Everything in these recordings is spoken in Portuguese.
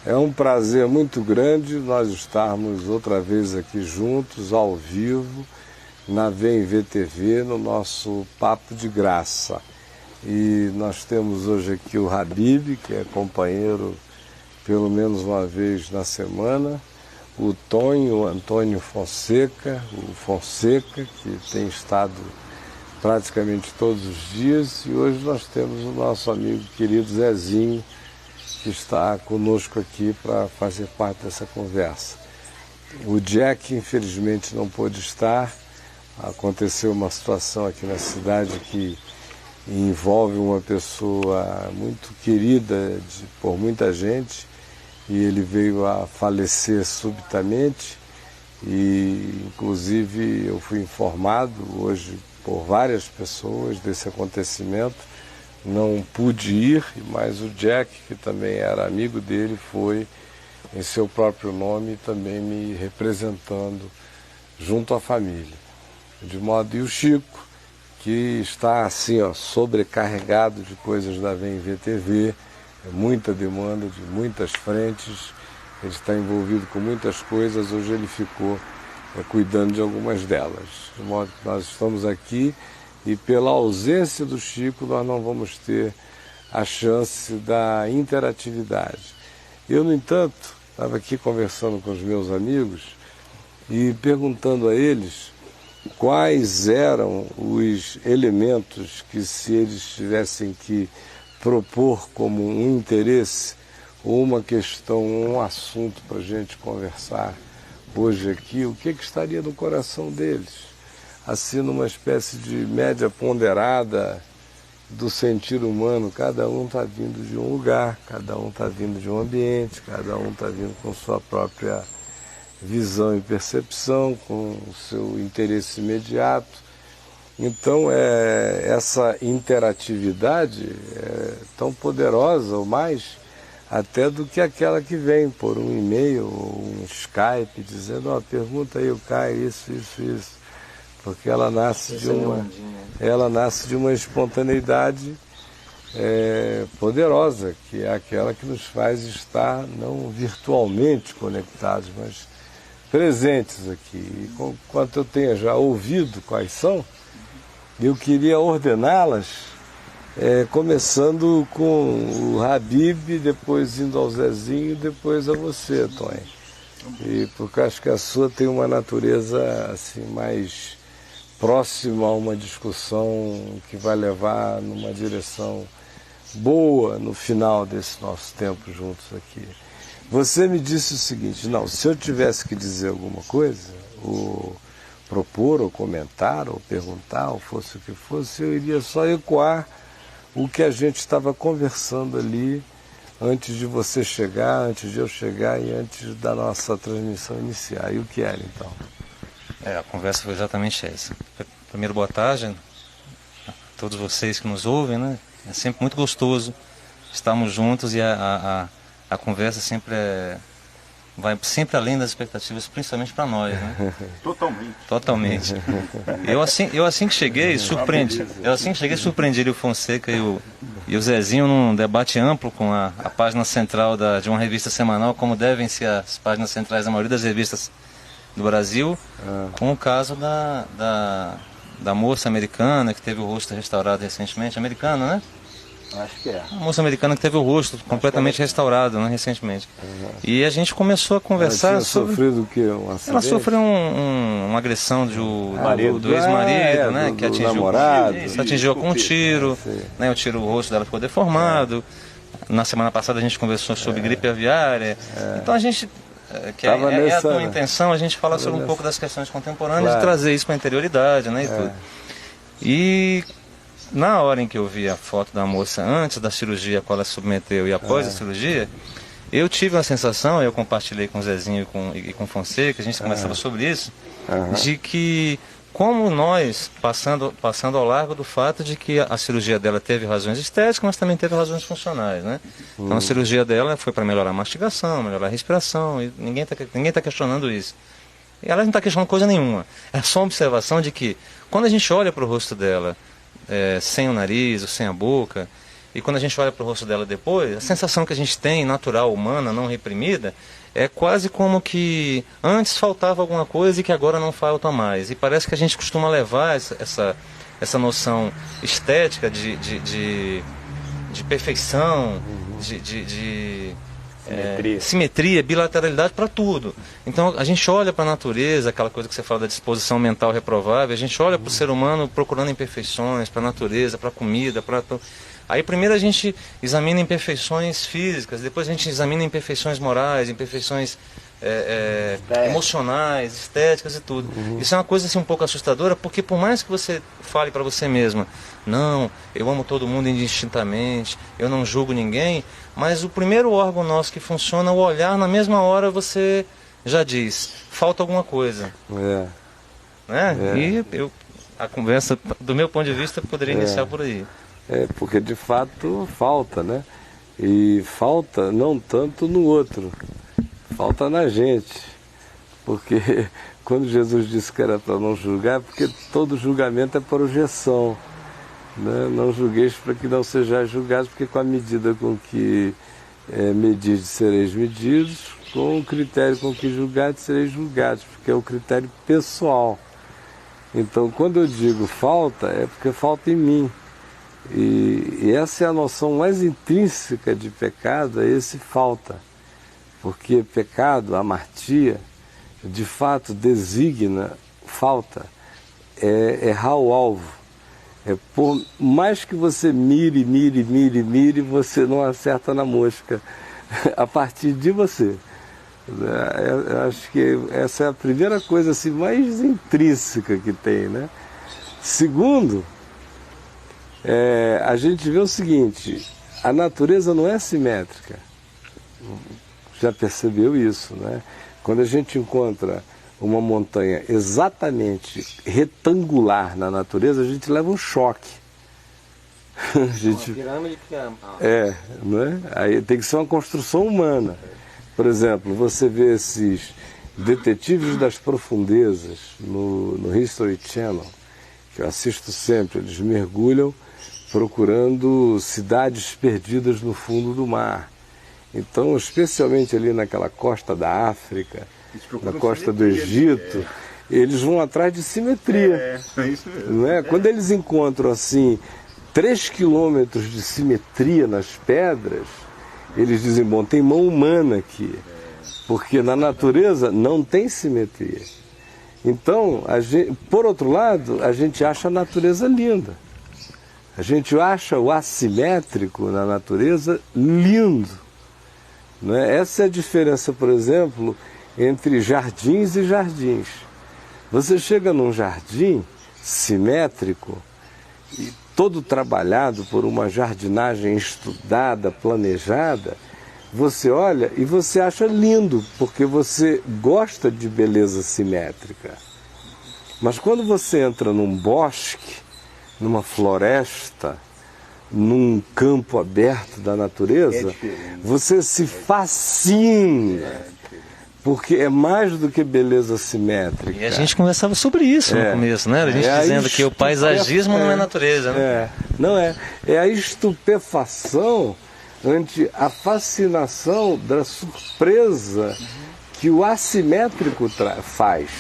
É um prazer muito grande nós estarmos outra vez aqui juntos, ao vivo, na VMV TV, no nosso Papo de Graça. E nós temos hoje aqui o Habib, que é companheiro pelo menos uma vez na semana, o Tonho, o Antônio Fonseca, o Fonseca, que tem estado praticamente todos os dias, e hoje nós temos o nosso amigo querido Zezinho, que está conosco aqui para fazer parte dessa conversa. O Jack, infelizmente, não pôde estar. Aconteceu uma situação aqui na cidade que envolve uma pessoa muito querida por muita gente, e ele veio a falecer subitamente, e inclusive eu fui informado hoje por várias pessoas desse acontecimento. Não pude ir, mas o Jack, que também era amigo dele, foi em seu próprio nome também me representando junto à família. De modo, e o Chico, que está assim, sobrecarregado de coisas da VMV TV, muita demanda de muitas frentes, ele está envolvido com muitas coisas, hoje ele ficou cuidando de algumas delas. De modo que nós estamos aqui. E pela ausência do Chico, nós não vamos ter a chance da interatividade. Eu, no entanto, estava aqui conversando com os meus amigos e perguntando a eles quais eram os elementos que, se eles tivessem que propor como um interesse ou uma questão, um assunto para a gente conversar hoje aqui, o que estaria no coração deles? Assim, numa espécie de média ponderada do sentir humano, cada um está vindo de um lugar, cada um está vindo de um ambiente, cada um está vindo com sua própria visão e percepção, com o seu interesse imediato. Então, essa interatividade é tão poderosa, ou mais, até do que aquela que vem por um e-mail ou um Skype, dizendo, pergunta aí o Caio, isso. Porque ela nasce de uma espontaneidade poderosa, que é aquela que nos faz estar não virtualmente conectados, mas presentes aqui. E quanto eu tenha já ouvido quais são, eu queria ordená-las, começando com o Habib, depois indo ao Zezinho, depois a você, Tonho. E porque acho que a sua tem uma natureza assim mais próximo a uma discussão que vai levar numa direção boa no final desse nosso tempo juntos aqui. Você me disse o seguinte, se eu tivesse que dizer alguma coisa, ou propor, ou comentar, ou perguntar, ou fosse o que fosse, eu iria só ecoar o que a gente estava conversando ali antes de você chegar, antes de eu chegar e antes da nossa transmissão iniciar. E o que era, então? A conversa foi exatamente essa. Primeiro, boa tarde a todos vocês que nos ouvem, né? É sempre muito gostoso estarmos juntos e a conversa sempre vai sempre além das expectativas, principalmente para nós, né? Totalmente. Eu assim que cheguei, surpreendi o Fonseca e o Zezinho num debate amplo com a página central de uma revista semanal, como devem ser as páginas centrais da maioria das revistas do Brasil, com o caso da moça americana que teve o rosto restaurado recentemente, americana, né? Acho que é. A moça americana que teve o rosto completamente restaurado, né, recentemente. E a gente começou a conversar ela sobre... sofrido o quê? Um acidente? Ela sofreu uma agressão do ex-marido, né? Que atingiu com um tiro, né? O rosto dela ficou deformado. Na semana passada a gente conversou sobre gripe aviária. Então a gente... a tua intenção, a gente fala sobre um pouco das questões contemporâneas e trazer isso para a interioridade, né, e tudo. E na hora em que eu vi a foto da moça antes da cirurgia a qual ela se submeteu e após a cirurgia, eu tive uma sensação, eu compartilhei com o Zezinho e com o Fonseca, a gente conversava sobre isso, de que como nós, passando ao largo do fato de que a cirurgia dela teve razões estéticas, mas também teve razões funcionais, né? Então a cirurgia dela foi para melhorar a mastigação, melhorar a respiração, e ninguém tá questionando isso. E ela não está questionando coisa nenhuma. É só uma observação de que, quando a gente olha para o rosto dela, sem o nariz ou sem a boca, E quando a gente olha para o rosto dela depois, a sensação que a gente tem, natural, humana, não reprimida, é quase como que antes faltava alguma coisa e que agora não falta mais. E parece que a gente costuma levar essa noção estética de perfeição, de simetria, bilateralidade para tudo. Então a gente olha para a natureza, aquela coisa que você fala da disposição mental reprovável, a gente olha para o ser humano procurando imperfeições, para a natureza, para a comida, para... Aí primeiro a gente examina imperfeições físicas, depois a gente examina imperfeições morais, imperfeições emocionais, estéticas e tudo. Isso é uma coisa assim um pouco assustadora, porque por mais que você fale para você mesma, não, eu amo todo mundo indistintamente, eu não julgo ninguém, mas o primeiro órgão nosso que funciona, o olhar, na mesma hora você já diz, falta alguma coisa. E a conversa, do meu ponto de vista, poderia iniciar por aí. Porque de fato falta, né? E falta não tanto no outro, falta na gente. Porque quando Jesus disse que era para não julgar, porque todo julgamento é projeção, né? Não julgueis para que não sejais julgados, porque com a medida com que medis sereis medidos, com o critério com que julgados sereis julgados, porque é o critério pessoal. Então quando eu digo falta, é porque falta em mim. E essa é a noção mais intrínseca de pecado, é esse falta. Porque pecado, amartia, de fato designa falta, é errar o alvo. Por mais que você mire, você não acerta na mosca, a partir de você. Eu acho que essa é a primeira coisa assim, mais intrínseca que tem, né? Segundo, a gente vê o seguinte, a natureza não é simétrica. Já percebeu isso, né? Quando a gente encontra uma montanha exatamente retangular na natureza, a gente leva um choque. Uma pirâmide que não é? Aí tem que ser uma construção humana. Por exemplo, você vê esses detetives das profundezas no History Channel, que eu assisto sempre, eles mergulham procurando cidades perdidas no fundo do mar. Então, especialmente ali naquela costa da África, na costa do Egito, eles vão atrás de simetria. É isso mesmo. Não é? Quando eles encontram assim 3 quilômetros de simetria nas pedras, eles dizem, bom, tem mão humana aqui, porque na natureza não tem simetria. Então, por outro lado, a gente acha a natureza linda. A gente acha o assimétrico na natureza lindo. Não é? Essa é a diferença, por exemplo, entre jardins e jardins. Você chega num jardim simétrico, e todo trabalhado por uma jardinagem estudada, planejada, você olha e você acha lindo, porque você gosta de beleza simétrica. Mas quando você entra num bosque, numa floresta, num campo aberto da natureza, você se fascina, porque é mais do que beleza simétrica. E a gente conversava sobre isso no começo, né? A gente dizendo que o paisagismo não é natureza, né? Não é. É a estupefação ante a fascinação da surpresa que o assimétrico faz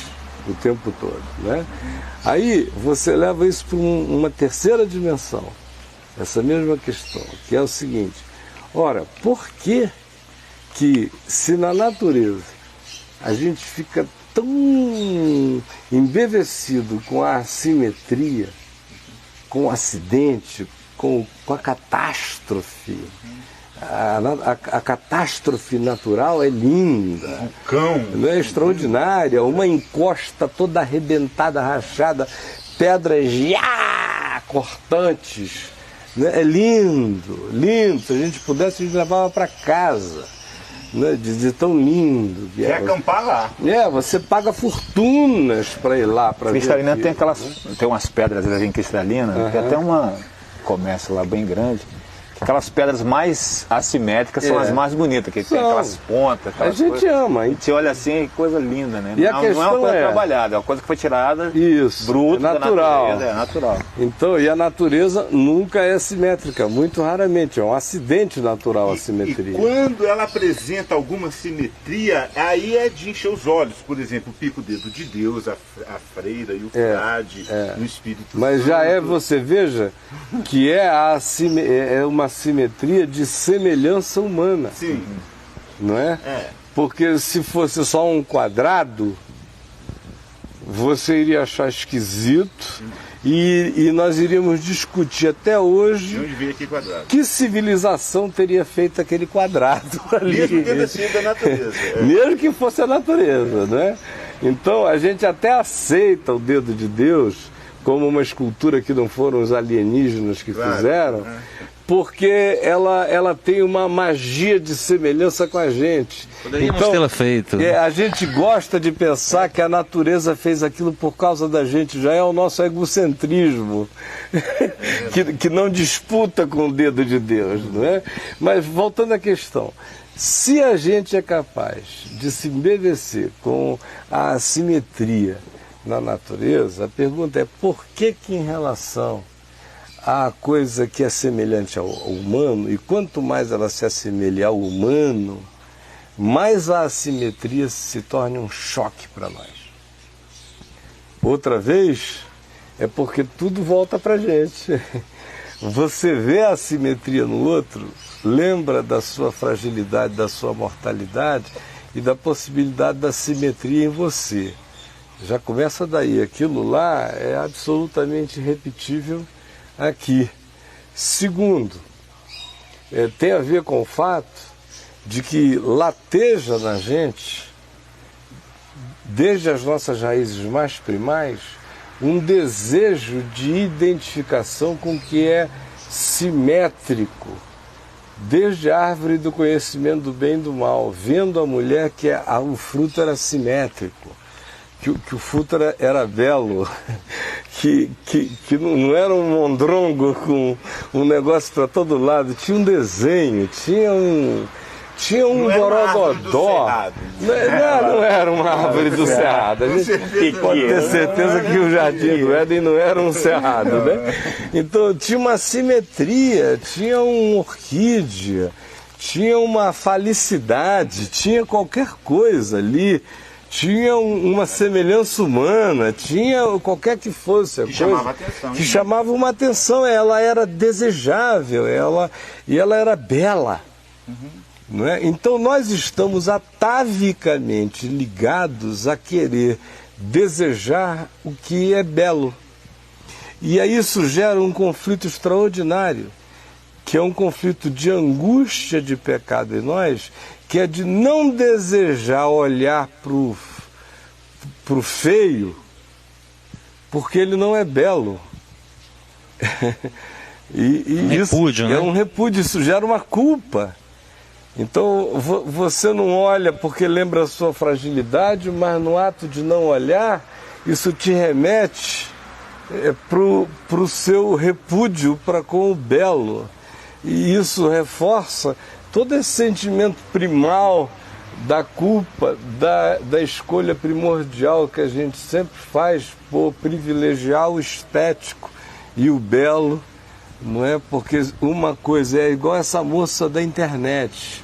o tempo todo, né? Aí você leva isso para uma terceira dimensão, essa mesma questão, que é o seguinte: ora, por que se na natureza a gente fica tão embevecido com a assimetria, com o acidente, com a catástrofe? A catástrofe natural é linda, é extraordinária, uma encosta toda arrebentada, rachada, pedras cortantes, né? É lindo, lindo. Se a gente pudesse, a gente levava para casa, né? De tão lindo que é. Acampar lá. Você paga fortunas para ir lá. Cristalina tem umas pedras em cristalina, tem até uma comércio lá bem grande, aquelas pedras mais assimétricas são as mais bonitas, que tem aquelas pontas. A gente ama. A gente olha assim, coisa linda, né? E a não questão é uma coisa trabalhada, é uma coisa que foi tirada bruta, natural. É natural. Então, e a natureza nunca é simétrica, muito raramente, é um acidente natural a simetria. E quando ela apresenta alguma simetria, aí é de encher os olhos. Por exemplo, o pico-dedo de Deus, a freira e o frade, o Espírito Mas Santo. já você veja que é uma simetria de semelhança humana. Sim. Não é? Porque se fosse só um quadrado, você iria achar esquisito e nós iríamos discutir até hoje que civilização teria feito aquele quadrado ali. Mesmo tendo sido a natureza. Mesmo que fosse a natureza, né? Então a gente até aceita o dedo de Deus como uma escultura que não foram os alienígenas que fizeram, porque ela tem uma magia de semelhança com a gente. Poderíamos tê-la feito. A gente gosta de pensar que a natureza fez aquilo por causa da gente, já é o nosso egocentrismo, que não disputa com o dedo de Deus, não é? Mas voltando à questão, se a gente é capaz de se embevecer com a assimetria na natureza, a pergunta é por que em relação à coisa que é semelhante ao humano, e quanto mais ela se assemelha ao humano, mais a assimetria se torna um choque para nós. Outra vez, é porque tudo volta para a gente. Você vê a assimetria no outro, lembra da sua fragilidade, da sua mortalidade e da possibilidade da simetria em você. Já começa daí, aquilo lá é absolutamente repetível aqui. Segundo, tem a ver com o fato de que lateja na gente, desde as nossas raízes mais primais, um desejo de identificação com o que é simétrico, desde a árvore do conhecimento do bem e do mal, vendo a mulher que o fruto era simétrico, que o fruto era belo, que não era um mondrongo com um negócio para todo lado, tinha um desenho, tinha um borogodó. Não era uma árvore do cerrado. A gente pode ter certeza que o Jardim do Éden não era um cerrado, né? Então tinha uma simetria, tinha uma orquídea, tinha uma falicidade, tinha qualquer coisa ali. Tinha uma semelhança humana, tinha qualquer que fosse a coisa chamava atenção, que chamava uma atenção. Ela era desejável, e ela era bela. Não é? Então nós estamos atavicamente ligados a querer desejar o que é belo. E aí isso gera um conflito extraordinário, que é um conflito de angústia de pecado em nós, que é de não desejar olhar pro feio, porque ele não é belo. Repúdio, isso né? É um repúdio, isso gera uma culpa. Então você não olha porque lembra a sua fragilidade, mas no ato de não olhar, isso te remete pro seu repúdio para com o belo. E isso reforça todo esse sentimento primal da culpa, da escolha primordial que a gente sempre faz por privilegiar o estético e o belo, não é? Porque uma coisa é igual essa moça da internet,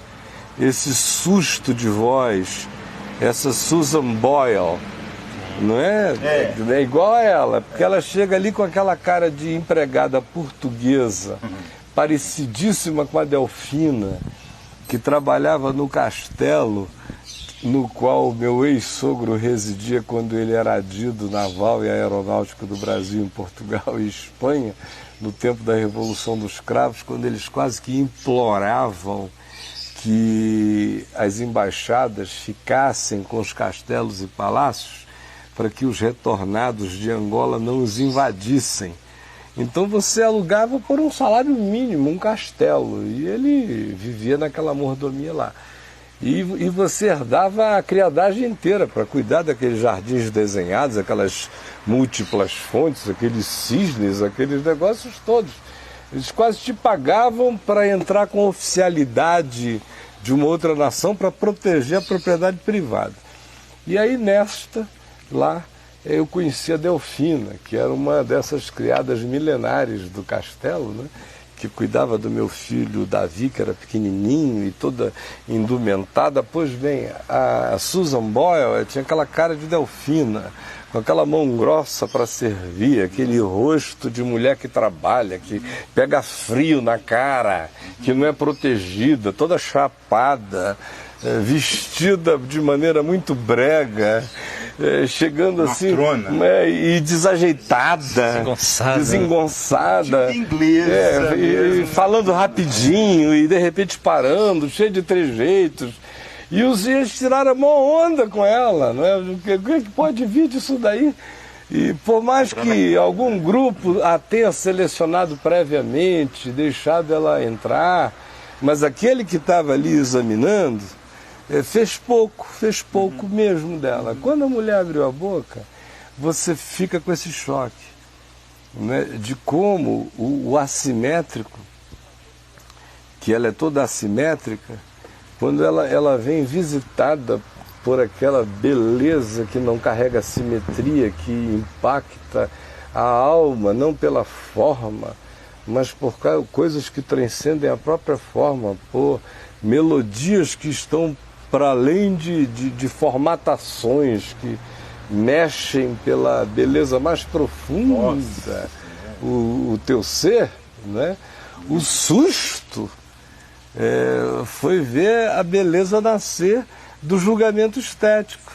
esse susto de voz, essa Susan Boyle, não é? É igual a ela, porque ela chega ali com aquela cara de empregada portuguesa, parecidíssima com a Delfina, que trabalhava no castelo no qual o meu ex-sogro residia quando ele era adido naval e aeronáutico do Brasil, em Portugal e Espanha, no tempo da Revolução dos Cravos, quando eles quase que imploravam que as embaixadas ficassem com os castelos e palácios para que os retornados de Angola não os invadissem. Então você alugava por um salário mínimo um castelo e ele vivia naquela mordomia lá. E você herdava a criadagem inteira para cuidar daqueles jardins desenhados, aquelas múltiplas fontes, aqueles cisnes, aqueles negócios todos. Eles quase te pagavam para entrar com oficialidade de uma outra nação para proteger a propriedade privada. E aí lá eu conheci a Delfina, que era uma dessas criadas milenares do castelo, né? Que cuidava do meu filho Davi, que era pequenininho e toda indumentada. Pois bem, a Susan Boyle tinha aquela cara de Delfina, com aquela mão grossa para servir, aquele rosto de mulher que trabalha, que pega frio na cara, que não é protegida, toda chapada, vestida de maneira muito brega, chegando assim e desajeitada, desengonçada, inglesa, e falando rapidinho e de repente parando, cheio de trejeitos. E os eles tiraram a maior onda com ela, né? O que pode vir disso daí? E por mais que algum grupo a tenha selecionado previamente, deixado ela entrar, mas aquele que estava ali examinando fez pouco mesmo dela. Quando a mulher abriu a boca, você fica com esse choque, né? De como o assimétrico, que ela é toda assimétrica, quando ela vem visitada por aquela beleza que não carrega simetria, que impacta a alma, não pela forma, mas por coisas que transcendem a própria forma, por melodias que estão para além de formatações, que mexem pela beleza mais profunda, o teu ser, né? O susto foi ver a beleza nascer do julgamento estético,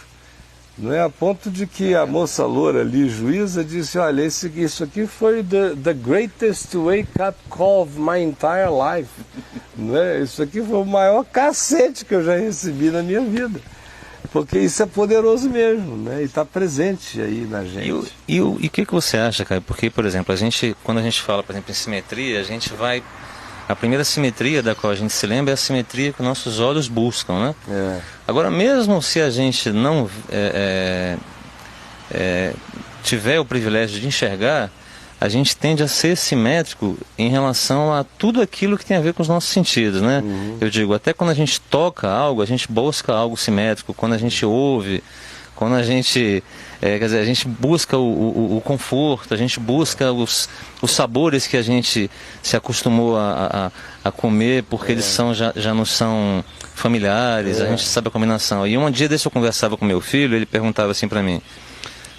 não é? A ponto de que a moça loura ali, juíza, disse: olha, isso aqui foi the greatest wake-up call of my entire life, não é? Isso aqui foi o maior cacete que eu já recebi na minha vida, porque isso é poderoso mesmo, né? E está presente aí na gente. E o que você acha, Caio? Porque, por exemplo, quando a gente fala, por exemplo, em simetria, a primeira simetria da qual a gente se lembra é a simetria que nossos olhos buscam, né? Agora, mesmo se a gente não tiver o privilégio de enxergar, a gente tende a ser simétrico em relação a tudo aquilo que tem a ver com os nossos sentidos, né? Eu digo, até quando a gente toca algo, a gente busca algo simétrico. Quando a gente ouve, quando a gente... quer dizer, a gente busca o conforto, a gente busca os sabores que a gente se acostumou a comer, porque eles já não são familiares, a gente sabe a combinação. E um dia desse eu conversava com meu filho, ele perguntava assim pra mim: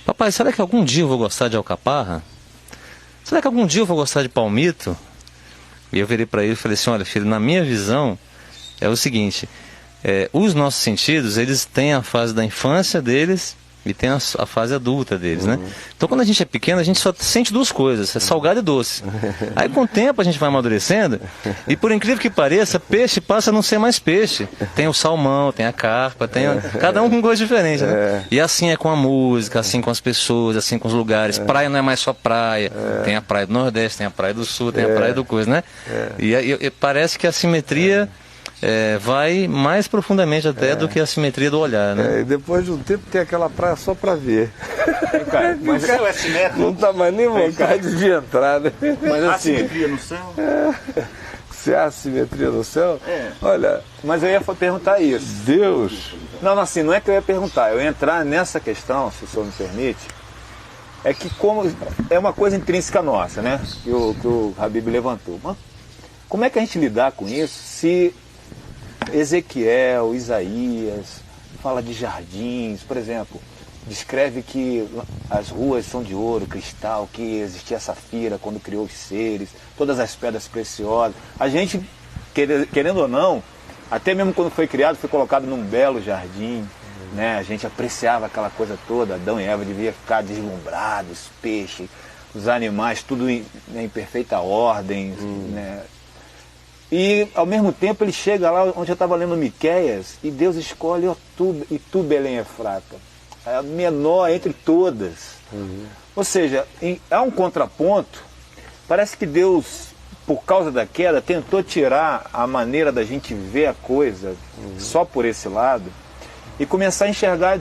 papai, será que algum dia eu vou gostar de alcaparra? Será que algum dia eu vou gostar de palmito? E eu virei para ele e falei assim: olha, filho, na minha visão é o seguinte, os nossos sentidos, eles têm a fase da infância deles e tem a fase adulta deles, né? Então, quando a gente é pequeno, a gente só sente duas coisas: é salgado e doce. Aí, com o tempo, a gente vai amadurecendo e, por incrível que pareça, peixe passa a não ser mais peixe. Tem o salmão, tem a carpa, cada um com gosto diferente, né? E assim é com a música, assim com as pessoas, assim com os lugares. Praia não é mais só praia. Tem a praia do Nordeste, tem a praia do Sul, tem a praia do coisa, né? E parece que a simetria... vai mais profundamente até do que a simetria do olhar, né? E depois de um tempo tem aquela praia só para ver. Mas isso é simétrico? Não dá mais nem vontade de entrar, né? Mas a simetria no céu? Se há simetria no céu? Olha... Mas eu ia perguntar isso. Deus... Não, assim, não é que eu ia perguntar. Eu ia entrar nessa questão, se o senhor me permite, é que como é uma coisa intrínseca nossa, né? Que o Habib levantou. Mas como é que a gente lidar com isso se... Ezequiel, Isaías, fala de jardins, por exemplo, descreve que as ruas são de ouro, cristal, que existia safira quando criou os seres, todas as pedras preciosas. A gente, querendo ou não, até mesmo quando foi criado, foi colocado num belo jardim, né? A gente apreciava aquela coisa toda, Adão e Eva deviam ficar deslumbrados, os peixes, os animais, tudo em perfeita ordem, né? E, ao mesmo tempo, ele chega lá onde eu estava lendo Miqueias, e Deus escolhe, e tu, Belém Efrata, a menor entre todas. Ou seja, há um contraponto. Parece que Deus, por causa da queda, tentou tirar a maneira da gente ver a coisa só por esse lado e começar a enxergar,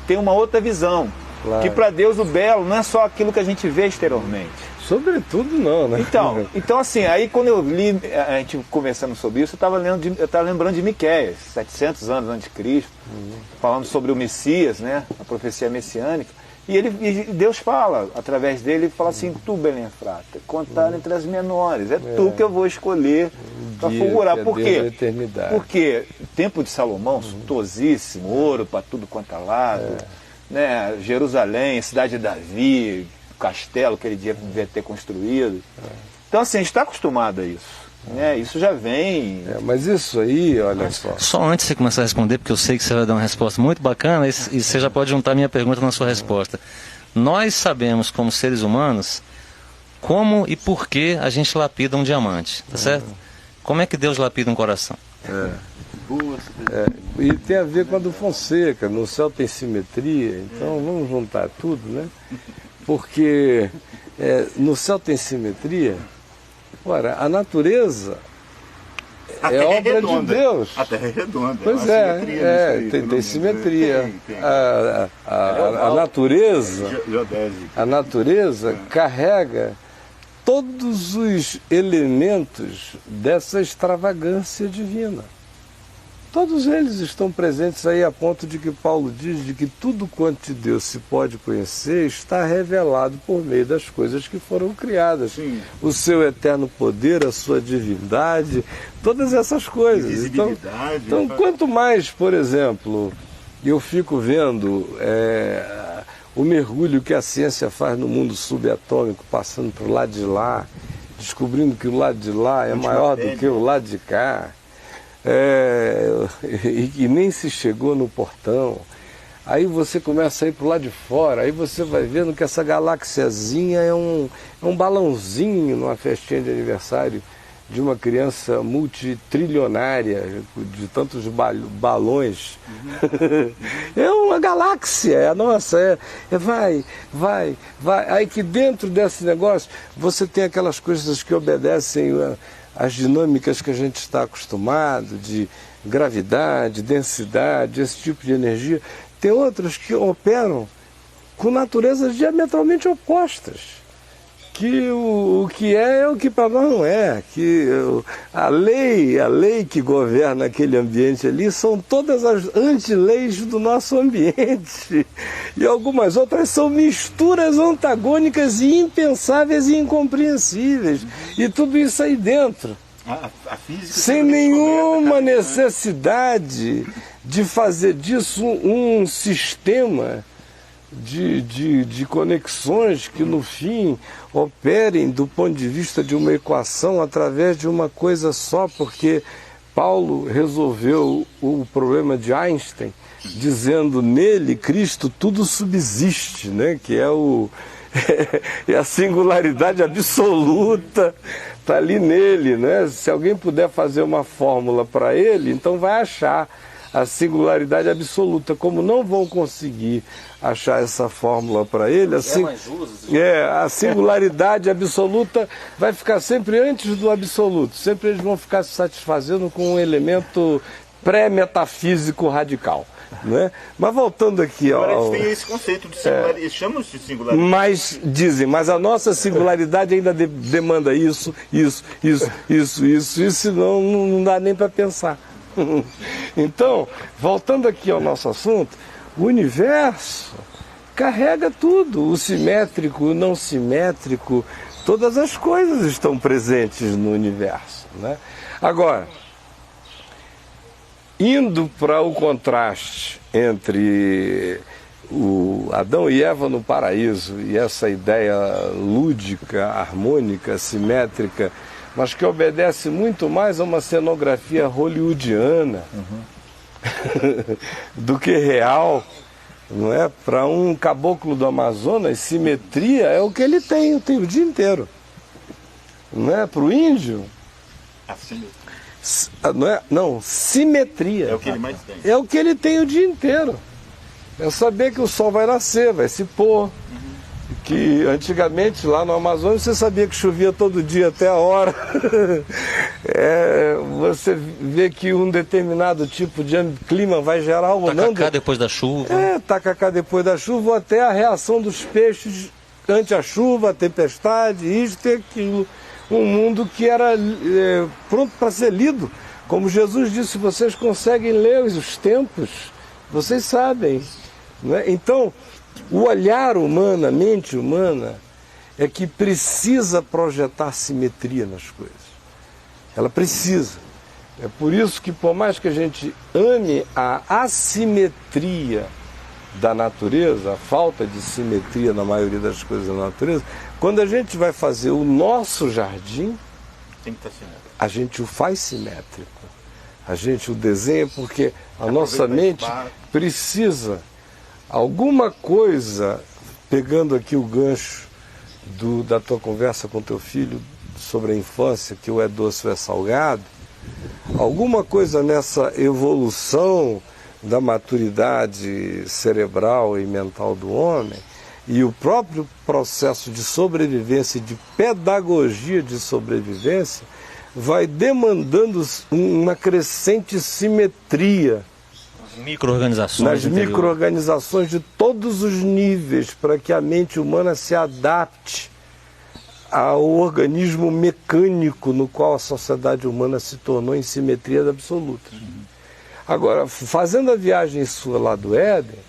ter uma outra visão. Claro. Que para Deus o belo não é só aquilo que a gente vê exteriormente. Sobretudo não, né? Então assim, aí quando eu li, a gente conversando sobre isso, eu estava lembrando de Miqueias, 700 anos antes de Cristo, falando sobre o Messias, né? A profecia messiânica. E Deus fala, através dele, ele fala assim: tu, Belém Efrata, contar entre as menores, tu que eu vou escolher para fulgurar. Por quê? Porque o tempo de Salomão, suntuosíssimo, ouro para tudo quanto é lado, né? Jerusalém, cidade de Davi, castelo que ele devia ter construído. Então assim, a gente está acostumado a isso. Isso já vem. Mas isso aí, olha só. Só antes de você começar a responder, porque eu sei que você vai dar uma resposta muito bacana, e você já pode juntar a minha pergunta na sua resposta. Nós sabemos, como seres humanos, como e por que a gente lapida um diamante, tá certo? Como é que Deus lapida um coração? E tem a ver com a do Fonseca, no céu tem simetria, então vamos juntar tudo, né? Porque no céu tem simetria. Ora, a natureza é obra de Deus. A Terra é redonda. Pois tem simetria. A natureza carrega todos os elementos dessa extravagância divina. Todos eles estão presentes aí a ponto de que Paulo diz de que tudo quanto de Deus se pode conhecer está revelado por meio das coisas que foram criadas. Sim. O seu eterno poder, a sua divindade, todas essas coisas. Então, quanto mais, por exemplo, eu fico vendo o mergulho que a ciência faz no mundo subatômico, passando para o lado de lá, descobrindo que o lado de lá é maior do que o lado de cá. E nem se chegou no portão. Aí você começa a ir para o lado de fora, aí você vai vendo que essa galáxiazinha é um balãozinho numa festinha de aniversário de uma criança multitrilionária, de tantos balões. É uma galáxia, nossa, vai. Aí que dentro desse negócio você tem aquelas coisas que obedecem as dinâmicas que a gente está acostumado, de gravidade, densidade, esse tipo de energia. Tem outras que operam com naturezas diametralmente opostas. Que o que é o que para nós não é. Que a lei que governa aquele ambiente ali são todas as antileis do nosso ambiente. E algumas outras são misturas antagônicas e impensáveis e incompreensíveis. E tudo isso aí dentro. A física sem nenhuma necessidade de fazer disso um sistema de conexões que no fim operem do ponto de vista de uma equação através de uma coisa só, porque Paulo resolveu o problema de Einstein dizendo nele, Cristo, tudo subsiste, né? Que é a singularidade absoluta, está ali nele, né? Se alguém puder fazer uma fórmula para ele, então vai achar a singularidade absoluta. Como não vão conseguir achar essa fórmula para ele, a singularidade absoluta vai ficar sempre antes do absoluto. Sempre eles vão ficar se satisfazendo com um elemento pré-metafísico radical. Né? Mas voltando aqui agora eles têm esse conceito de singularidade, eles chamam de singularidade. Mas a nossa singularidade ainda demanda isso, senão não dá nem para pensar. Então, voltando aqui ao nosso assunto, o universo carrega tudo, o simétrico, o não simétrico, todas as coisas estão presentes no universo, né? Agora, indo para o contraste entre o Adão e Eva no paraíso e essa ideia lúdica, harmônica, simétrica, mas que obedece muito mais a uma cenografia hollywoodiana do que real, não é? Para um caboclo do Amazonas, simetria é o que ele tem o dia inteiro, não é? Para o índio, simetria é o que ele mais tem. É o que ele tem o dia inteiro. É saber que o sol vai nascer, vai se pôr. Que antigamente lá no Amazonas você sabia que chovia todo dia até a hora. você vê que um determinado tipo de clima vai gerar ou não... Tacacá depois da chuva. Tacacá depois da chuva, ou até a reação dos peixes ante a chuva, a tempestade, isto e aquilo. Um mundo que era pronto para ser lido. Como Jesus disse, vocês conseguem ler os tempos, vocês sabem. Né? Então, o olhar humano, a mente humana, é que precisa projetar simetria nas coisas. Ela precisa. É por isso que, por mais que a gente ame a assimetria da natureza, a falta de simetria na maioria das coisas da natureza, quando a gente vai fazer o nosso jardim, tem que estar simétrico. A gente o faz simétrico. A gente o desenha porque a nossa mente precisa alguma coisa, pegando aqui o gancho da tua conversa com teu filho sobre a infância, que o é doce ou é salgado, alguma coisa nessa evolução da maturidade cerebral e mental do homem e o próprio processo de sobrevivência e de pedagogia de sobrevivência vai demandando uma crescente simetria micro-organizações nas micro-organizações de todos os níveis, para que a mente humana se adapte ao organismo mecânico no qual a sociedade humana se tornou em simetria absoluta. Agora, fazendo a viagem sua lá do Éden,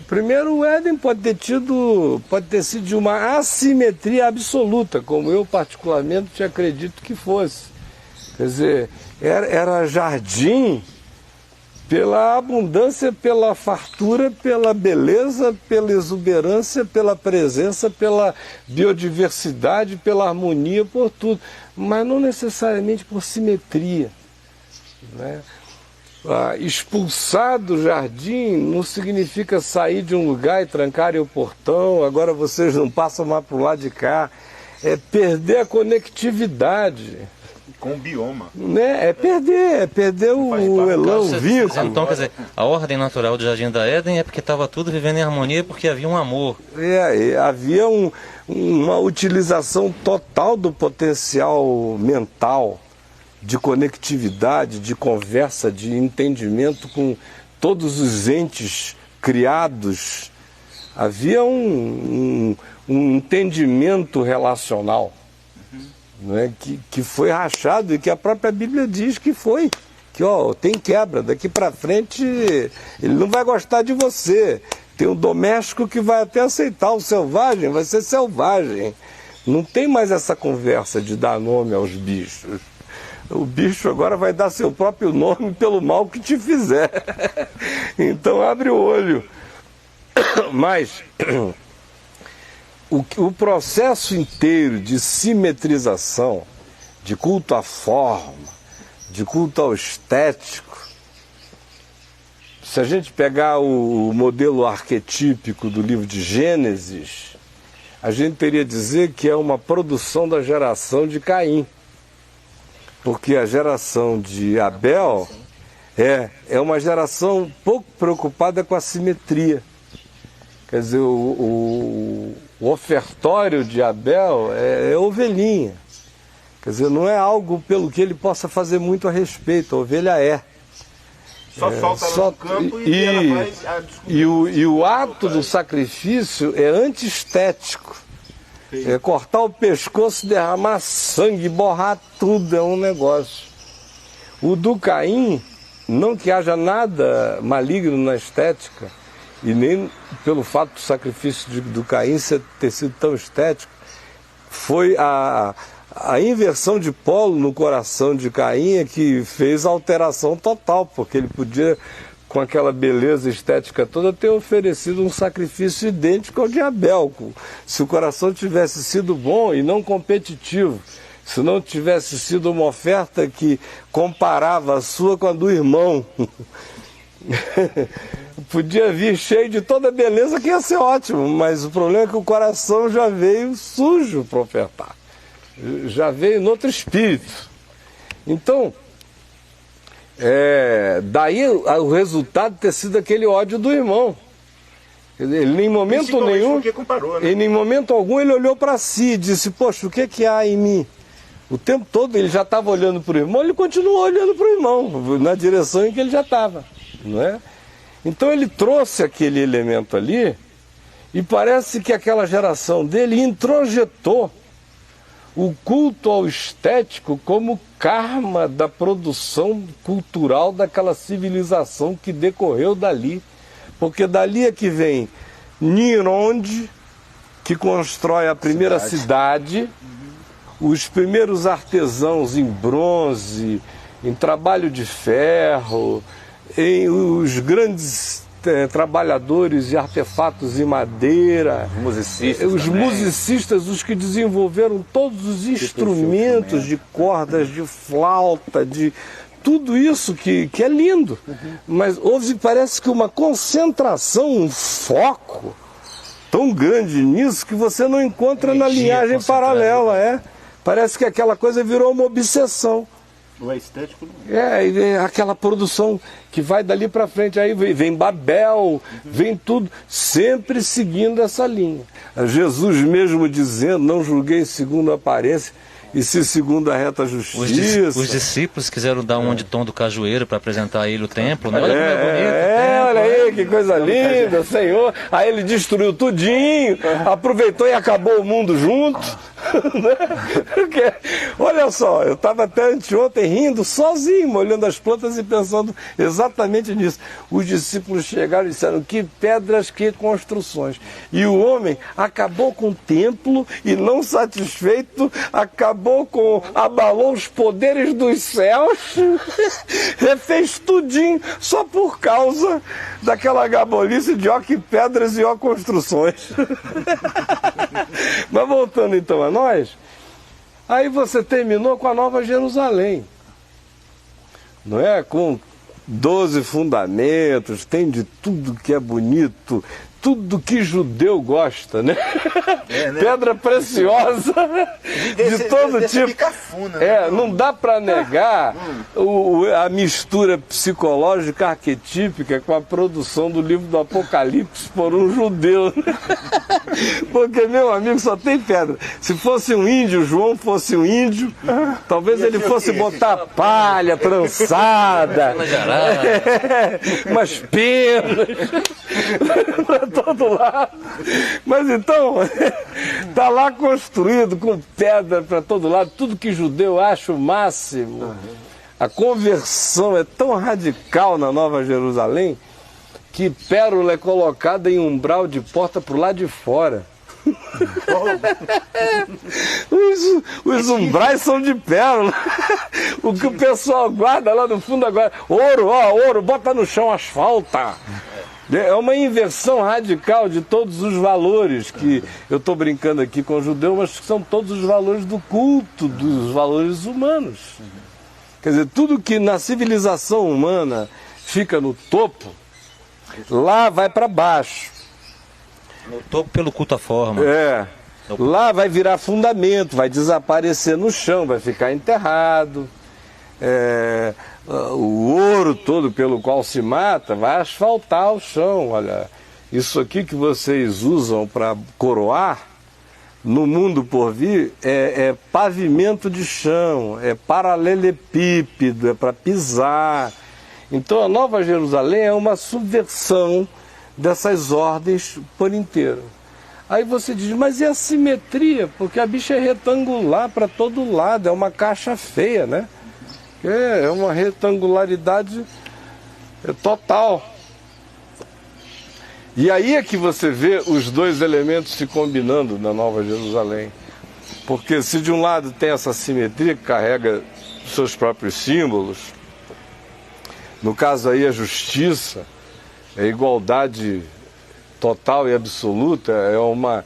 primeiro o Éden pode ter sido de uma assimetria absoluta, como eu particularmente acredito que fosse. Quer dizer, era jardim pela abundância, pela fartura, pela beleza, pela exuberância, pela presença, pela biodiversidade, pela harmonia, por tudo, mas não necessariamente por simetria, né? Expulsar do jardim não significa sair de um lugar e trancarem o portão, agora vocês não passam mais para o lado de cá. É perder a conectividade. Com o bioma. Né? É perder o elão, o vínculo. Então, quer dizer, a ordem natural do Jardim da Éden é porque estava tudo vivendo em harmonia, porque havia um amor. Havia uma utilização total do potencial mental, de conectividade, de conversa, de entendimento com todos os entes criados. Havia um entendimento relacional, né, que foi rachado e que a própria Bíblia diz que foi. Que tem quebra, daqui para frente ele não vai gostar de você. Tem um doméstico que vai até aceitar, o selvagem vai ser selvagem. Não tem mais essa conversa de dar nome aos bichos. O bicho agora vai dar seu próprio nome pelo mal que te fizer. Então abre o olho. Mas o processo inteiro de simetrização, de culto à forma, de culto ao estético, se a gente pegar o modelo arquetípico do livro de Gênesis, a gente teria que dizer que é uma produção da geração de Caim. Porque a geração de Abel é uma geração pouco preocupada com a simetria. Quer dizer, o ofertório de Abel é ovelhinha. Quer dizer, não é algo pelo que ele possa fazer muito a respeito. A ovelha é. Só solta ela no campo e ela vai... E o ato do sacrifício é antiestético. Cortar o pescoço, derramar sangue, borrar tudo, é um negócio. O do Caim, não que haja nada maligno na estética, e nem pelo fato do sacrifício do Caim ter sido tão estético, foi a inversão de polo no coração de Caim que fez a alteração total, porque ele podia, com aquela beleza estética toda, ter oferecido um sacrifício idêntico ao de Abel. Se o coração tivesse sido bom e não competitivo, se não tivesse sido uma oferta que comparava a sua com a do irmão, podia vir cheio de toda a beleza, que ia ser ótimo, mas o problema é que o coração já veio sujo para ofertar, já veio em outro espírito. Então, daí o resultado ter sido aquele ódio do irmão. Ele, em momento nenhum, comparou, né? em momento algum, ele olhou para si e disse: poxa, o que há em mim? O tempo todo ele já estava olhando para o irmão, ele continuou olhando para o irmão, na direção em que ele já estava, não é? Então ele trouxe aquele elemento ali e parece que aquela geração dele introjetou o culto ao estético como karma da produção cultural daquela civilização que decorreu dali. Porque dali é que vem Nironde, que constrói a primeira cidade, os primeiros artesãos em bronze, em trabalho de ferro, em os grandes trabalhadores de artefatos em madeira, os musicistas, os que desenvolveram todos os instrumentos de cordas, de flauta, de tudo isso que é lindo. Mas houve, parece que uma concentração, um foco tão grande nisso que você não encontra na linhagem paralela, Parece que aquela coisa virou uma obsessão. Não é estético, não. E aquela produção que vai dali para frente, aí vem Babel, vem tudo, sempre seguindo essa linha. Jesus mesmo dizendo, não julguei segundo a aparência, e se segundo a reta justiça. Os discípulos quiseram dar um de tom do cajueiro para apresentar a ele o templo, né? Olha como é bonito. Olha aí, que coisa linda, Senhor. Aí ele destruiu tudinho, aproveitou e acabou o mundo junto. Porque, olha só, eu estava até anteontem rindo sozinho, olhando as plantas e pensando exatamente nisso. Os discípulos chegaram e disseram, que pedras, que construções. E o homem acabou com o templo e, não satisfeito, abalou os poderes dos céus, refez tudinho só por causa daquela gabolice de ó que pedras e ó construções. Mas voltando então a nós, aí você terminou com a Nova Jerusalém, não é? Com 12 fundamentos, tem de tudo que é bonito, tudo que judeu gosta, né? Pedra preciosa de todo tipo. Cafuna, né? Não dá para negar a mistura psicológica arquetípica com a produção do livro do Apocalipse por um judeu. Porque, meu amigo, só tem pedra. Se fosse um índio, João fosse um índio, talvez ele fosse botar palha, trançada, umas penas para todo lado. Mas então, está lá construído com pedra para todo lado, tudo que judeu acha o máximo. A conversão é tão radical na Nova Jerusalém que pérola é colocada em umbral de porta para o lado de fora. Os umbrais são de pérola. O que o pessoal guarda lá no fundo agora, ouro, bota no chão, asfalta. É uma inversão radical de todos os valores que eu estou brincando aqui com o judeu, mas que são todos os valores do culto, dos valores humanos. Quer dizer, tudo que na civilização humana fica no topo, lá vai para baixo. No topo pelo culto à forma. Lá vai virar fundamento, vai desaparecer no chão, vai ficar enterrado. O ouro todo pelo qual se mata vai asfaltar o chão. Olha, isso aqui que vocês usam para coroar, no mundo por vir, é pavimento de chão, é paralelepípedo, é para pisar. Então a Nova Jerusalém é uma subversão dessas ordens por inteiro. Aí você diz, mas e a simetria? Porque a bicha é retangular para todo lado, é uma caixa feia, né? É uma retangularidade total. E aí é que você vê os dois elementos se combinando na Nova Jerusalém. Porque se de um lado tem essa simetria que carrega seus próprios símbolos, no caso aí a justiça, a igualdade total e absoluta, é uma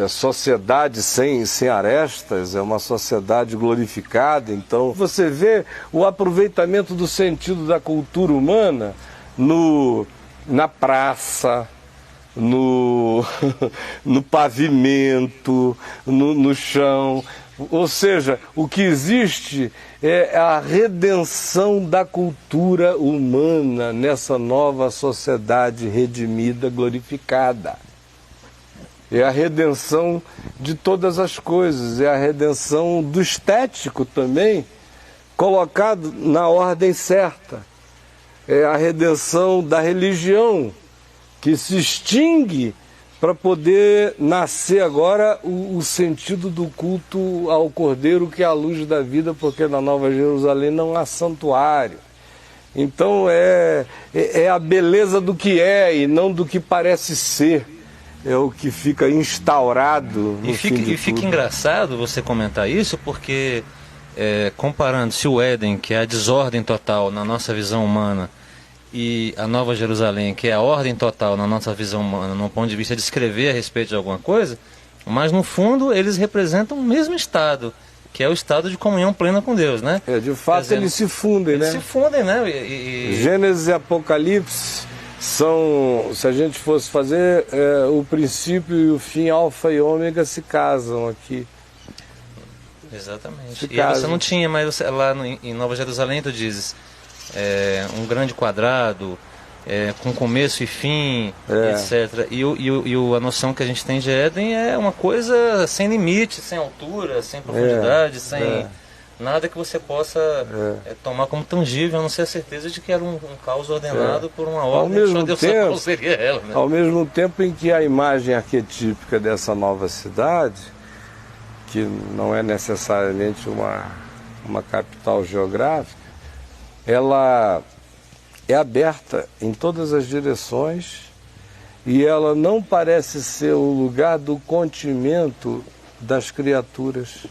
sociedade sem arestas, é uma sociedade glorificada. Então você vê o aproveitamento do sentido da cultura humana na praça, no pavimento, no chão. Ou seja, o que existe é a redenção da cultura humana nessa nova sociedade redimida, glorificada. é a redenção de todas as coisas, é a redenção do estético também, colocado na ordem certa. É a redenção da religião, que se extingue para poder nascer agora o sentido do culto ao Cordeiro, que é a luz da vida, porque na Nova Jerusalém não há santuário. Então é a beleza do que é e não do que parece ser. É o que fica instaurado no fim de tudo. Fica engraçado você comentar isso, porque comparando-se o Éden, que é a desordem total na nossa visão humana, e a Nova Jerusalém, que é a ordem total na nossa visão humana, no ponto de vista de escrever a respeito de alguma coisa, mas no fundo eles representam o mesmo estado, que é o estado de comunhão plena com Deus, né? De fato, dizer, eles se fundem, né? Eles se fundem, né? Gênesis e Apocalipse são, se a gente fosse fazer, o princípio e o fim, alfa e ômega, se casam aqui. Exatamente. E você não tinha, mas lá em Nova Jerusalém tu dizes um grande quadrado, com começo e fim, etc. E a noção que a gente tem de Éden é uma coisa sem limite, sem altura, sem profundidade, sem nada que você possa tomar como tangível, a não ser a certeza de que era um caos ordenado por uma ordem, só Deus sabe qual seria ela, né? Ao mesmo tempo em que a imagem arquetípica dessa nova cidade, que não é necessariamente uma capital geográfica, ela é aberta em todas as direções e ela não parece ser o lugar do contimento das criaturas.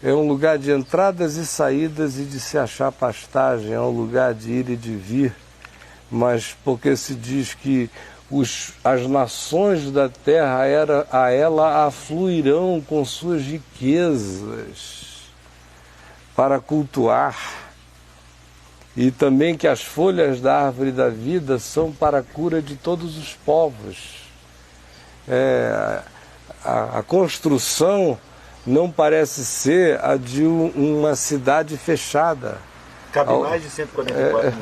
É um lugar de entradas e saídas e de se achar pastagem, é um lugar de ir e de vir, mas porque se diz que as nações da terra a ela afluirão com suas riquezas para cultuar. E também que as folhas da árvore da vida são para a cura de todos os povos. A construção não parece ser a de uma cidade fechada. Cabe mais de 144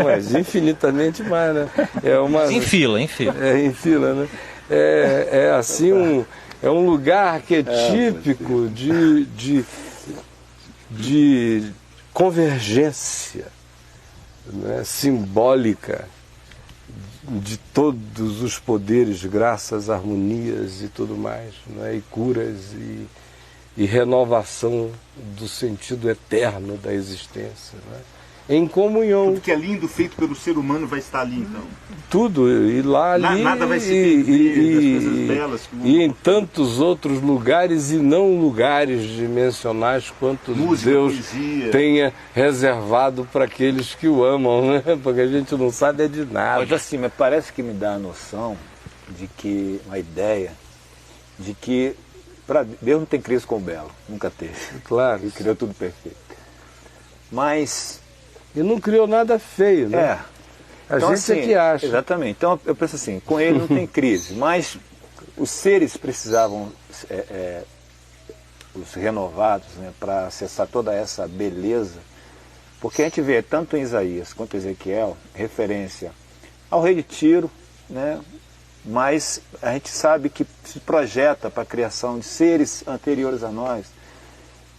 mas infinitamente mais, né? Em fila. Em fila, né? Assim, é um lugar arquetípico de convergência, né, simbólica de todos os poderes, graças, harmonias e tudo mais, né, e curas e renovação do sentido eterno da existência, né, em comunhão. Tudo que é lindo, feito pelo ser humano, vai estar ali, então. Tudo, e lá ali, nada vai se perder das coisas belas. E em tantos outros lugares e não lugares dimensionais quanto música, Deus poesia tenha reservado para aqueles que o amam, né? Porque a gente não sabe de nada. Mas assim, parece que me dá a noção de que, uma ideia, de que Deus não tem crise com o belo, nunca teve. Claro. Ele criou tudo perfeito. Mas... E não criou nada feio, né? A então, gente assim, é que acha. Exatamente. Então eu penso assim, com ele não tem crise, mas os seres precisavam, os renovados, né, para acessar toda essa beleza, porque a gente vê tanto em Isaías quanto em Ezequiel referência ao rei de Tiro, né, mas a gente sabe que se projeta para a criação de seres anteriores a nós,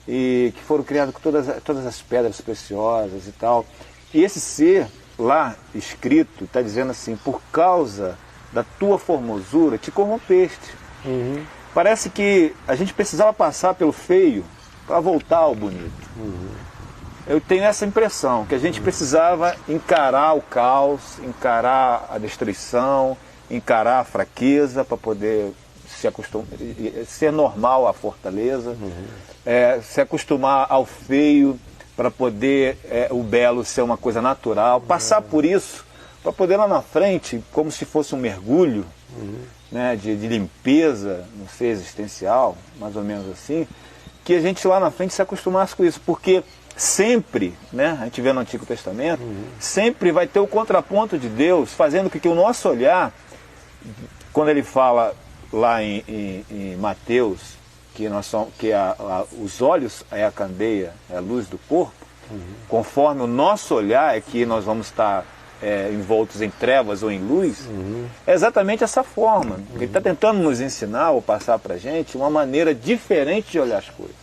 e que foram criados com todas as pedras preciosas e tal. E esse ser lá escrito está dizendo assim: por causa da tua formosura te corrompeste. Uhum. Parece que a gente precisava passar pelo feio para voltar ao bonito. Uhum. Eu tenho essa impressão, que a gente precisava encarar o caos, encarar a destruição, encarar a fraqueza para poder se acostumar, ser normal à fortaleza, se acostumar ao feio para poder o belo ser uma coisa natural, passar por isso para poder lá na frente, como se fosse um mergulho, né, de limpeza, não sei, existencial, mais ou menos assim, que a gente lá na frente se acostumasse com isso, porque sempre, né, a gente vê no Antigo Testamento, sempre vai ter o contraponto de Deus, fazendo com que o nosso olhar, quando ele fala lá em Mateus, que os olhos é a candeia, é a luz do corpo, conforme o nosso olhar é que nós vamos estar envoltos em trevas ou em luz, é exatamente essa forma. Ele está tentando nos ensinar ou passar para a gente uma maneira diferente de olhar as coisas.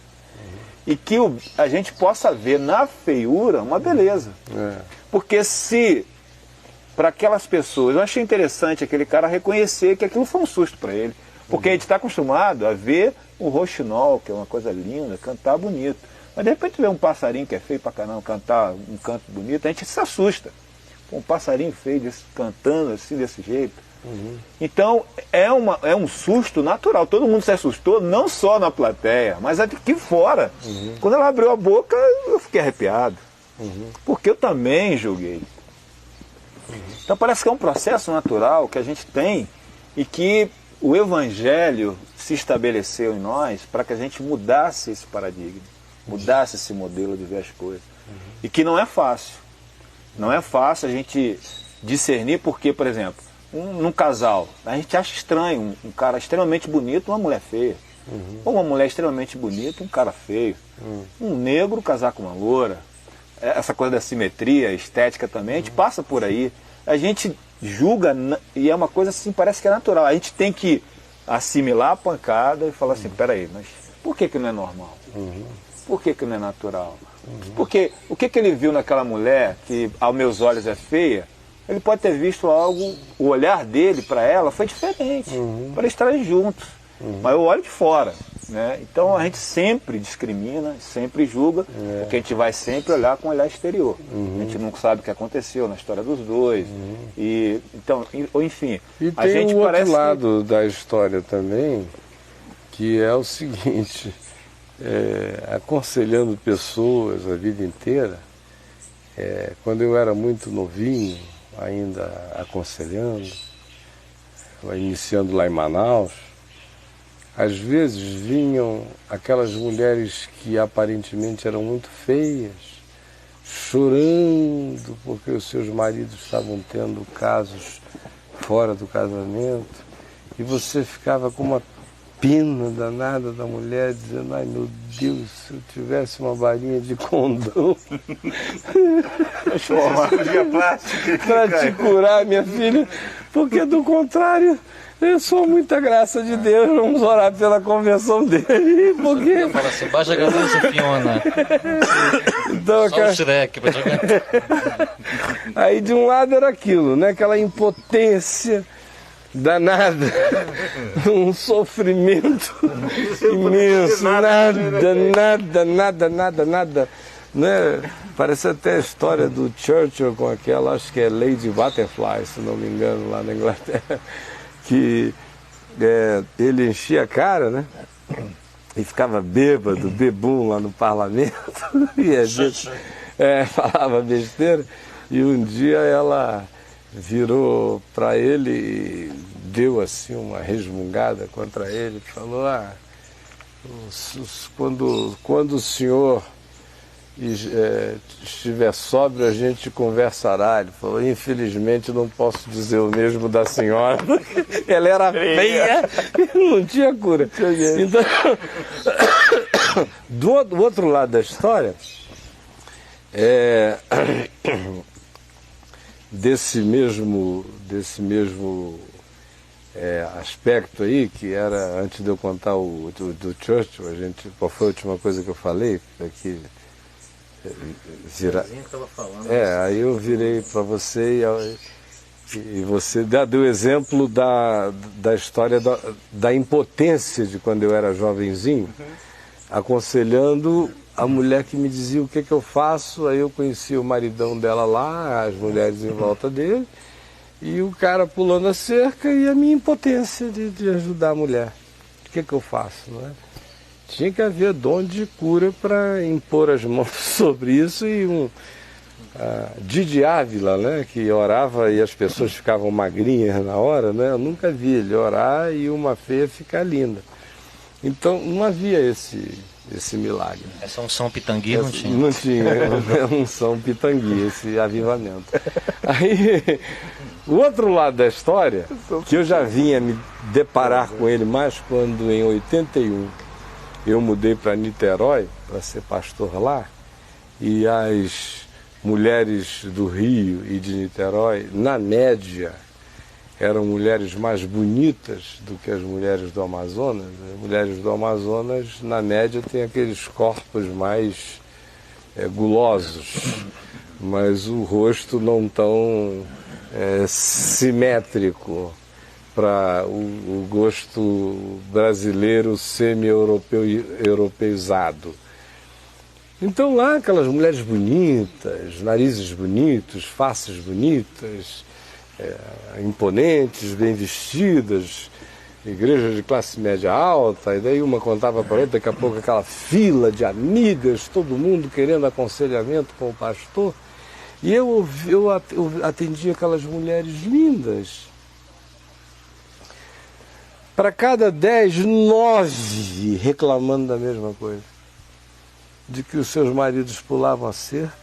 E que a gente possa ver na feiura uma beleza. Porque se, para aquelas pessoas, eu achei interessante aquele cara reconhecer que aquilo foi um susto para ele. Porque a gente está acostumado a ver o roxinol, que é uma coisa linda, cantar bonito. Mas de repente vê um passarinho que é feio pra caramba, cantar um canto bonito, a gente se assusta. Um passarinho feio cantando assim, desse jeito. Então, é um susto natural. Todo mundo se assustou, não só na plateia, mas aqui fora. Quando ela abriu a boca, eu fiquei arrepiado. Porque eu também julguei. Então parece que é um processo natural que a gente tem e que o Evangelho se estabeleceu em nós para que a gente mudasse esse paradigma, mudasse esse modelo de ver as coisas. E que não é fácil. Não é fácil a gente discernir porque, por exemplo, num casal, a gente acha estranho um cara extremamente bonito, uma mulher feia. Ou uma mulher extremamente bonita, um cara feio. Um negro casar com uma loura. Essa coisa da simetria, estética também, a gente passa por aí. A gente julga, e é uma coisa assim, parece que é natural. A gente tem que assimilar a pancada e falar assim, peraí, mas por que não é normal? Por que não é natural? Porque o que ele viu naquela mulher, que aos meus olhos é feia, ele pode ter visto algo, o olhar dele para ela foi diferente, para estarem juntos. Mas eu olho de fora. Né? Então a gente sempre discrimina, sempre julga, porque a gente vai sempre olhar com o olhar exterior. A gente nunca sabe o que aconteceu na história dos dois. E, então, enfim. E a tem gente o outro lado da história também, que é o seguinte, aconselhando pessoas a vida inteira, quando eu era muito novinho, ainda aconselhando, iniciando lá em Manaus, às vezes vinham aquelas mulheres que aparentemente eram muito feias, chorando porque os seus maridos estavam tendo casos fora do casamento, e você ficava com uma pena danada da mulher, dizendo, ai meu Deus, se eu tivesse uma varinha de condão para te curar, minha filha, porque do contrário, eu sou muita graça de Deus, vamos orar pela conversão dele, porque... Fala assim, baixa a ganância, Fiona. Então, só o Shrek pra jogar. Aí de um lado era aquilo, né? Aquela impotência danada, um sofrimento imenso, nada, né? Parece até a história do Churchill com aquela, acho que é Lady Butterfly, se não me engano, lá na Inglaterra, que ele enchia a cara, né? E ficava bêbado, bebum lá no parlamento, e às vezes falava besteira, e um dia ela virou para ele e deu assim uma resmungada contra ele, falou, quando o senhor estiver sóbrio, a gente conversará. Ele falou, infelizmente não posso dizer o mesmo da senhora, ela era feia e não tinha cura. Então, do outro lado da história, desse mesmo aspecto aí, que era, antes de eu contar o do Churchill, qual foi a última coisa que eu falei? Aqui, aí eu virei para você e você deu o exemplo da história da impotência de quando eu era jovenzinho, aconselhando a mulher que me dizia o que eu faço. Aí eu conheci o maridão dela lá, as mulheres em volta dele, e o cara pulando a cerca, e a minha impotência de ajudar a mulher. O que eu faço, não é? Tinha que haver dom de cura para impor as mãos sobre isso, e Didi Ávila, né, que orava e as pessoas ficavam magrinhas na hora, né? Eu nunca vi ele orar e uma feia ficar linda. Então não havia esse milagre. Essa unção pitangui não tinha. Não tinha, unção pitangui, esse avivamento. Aí, o outro lado da história, que eu já vinha me deparar com ele mais quando em 81 eu mudei para Niterói para ser pastor lá, e as mulheres do Rio e de Niterói, na média, eram mulheres mais bonitas do que as mulheres do Amazonas. As mulheres do Amazonas, na média, têm aqueles corpos mais gulosos, mas o rosto não tão simétrico para o gosto brasileiro semi-europeizado. Então lá aquelas mulheres bonitas, narizes bonitos, faces bonitas, imponentes, bem vestidas, igreja de classe média alta, e daí uma contava para outra, daqui a pouco aquela fila de amigas, todo mundo querendo aconselhamento com o pastor, e eu atendia aquelas mulheres lindas. Para cada 10, 9 reclamando da mesma coisa, de que os seus maridos pulavam a cerca,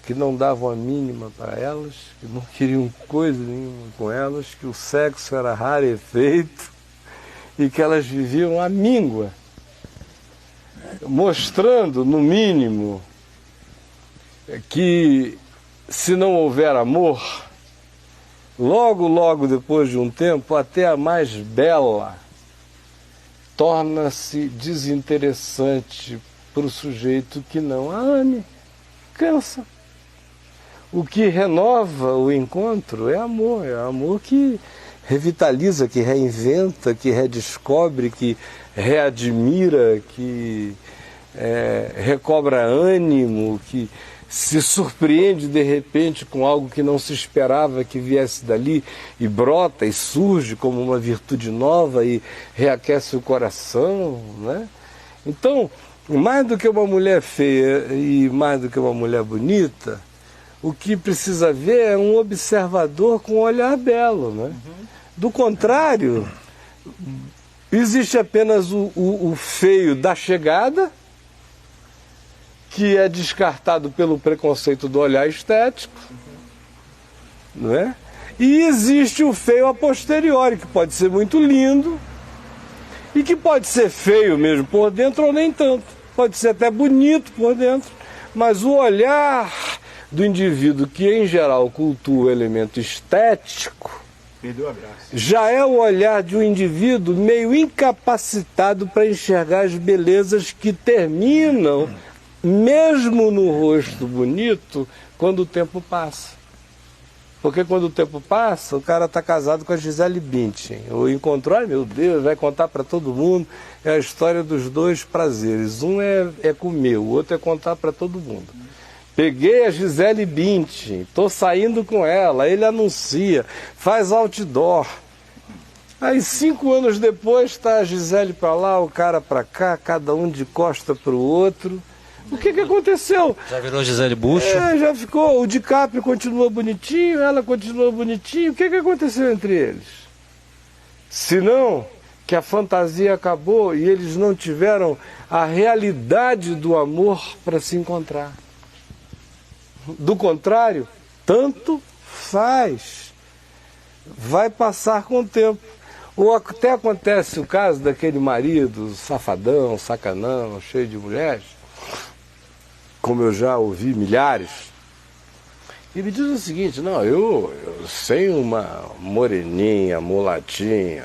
que não davam a mínima para elas, que não queriam coisa nenhuma com elas, que o sexo era rarefeito e que elas viviam à míngua, mostrando, no mínimo, que se não houver amor, logo depois de um tempo, até a mais bela torna-se desinteressante para o sujeito que não a ame, cansa. O que renova o encontro é amor que revitaliza, que reinventa, que redescobre, que readmira, que recobra ânimo, que se surpreende de repente com algo que não se esperava que viesse dali e brota e surge como uma virtude nova e reaquece o coração, né? Então, mais do que uma mulher feia e mais do que uma mulher bonita, o que precisa ver é um observador com um olhar belo, né? Do contrário, existe apenas o feio da chegada, que é descartado pelo preconceito do olhar estético, não é? E existe o feio a posteriori, que pode ser muito lindo e que pode ser feio mesmo por dentro ou nem tanto. Pode ser até bonito por dentro, mas o olhar do indivíduo que, em geral, cultua o elemento estético, já é o olhar de um indivíduo meio incapacitado para enxergar as belezas que terminam, mesmo no rosto bonito, quando o tempo passa. Porque quando o tempo passa, o cara está casado com a Gisele Bündchen. Ou encontrou, ai meu Deus, vai contar para todo mundo. É a história dos dois prazeres. Um é comer, o outro é contar para todo mundo. Peguei a Gisele Bündchen, estou saindo com ela, ele anuncia, faz outdoor. Aí 5 anos depois está a Gisele para lá, o cara para cá, cada um de costa para o outro. O que aconteceu? Já virou Gisele Bucho? Já ficou. O DiCaprio continua bonitinho, ela continua bonitinho. O que aconteceu entre eles? Senão que a fantasia acabou e eles não tiveram a realidade do amor para se encontrar. Do contrário, tanto faz. Vai passar com o tempo. Ou até acontece o caso daquele marido safadão, sacanão, cheio de mulheres, como eu já ouvi milhares, e me diz o seguinte: não, eu sem uma moreninha, mulatinha,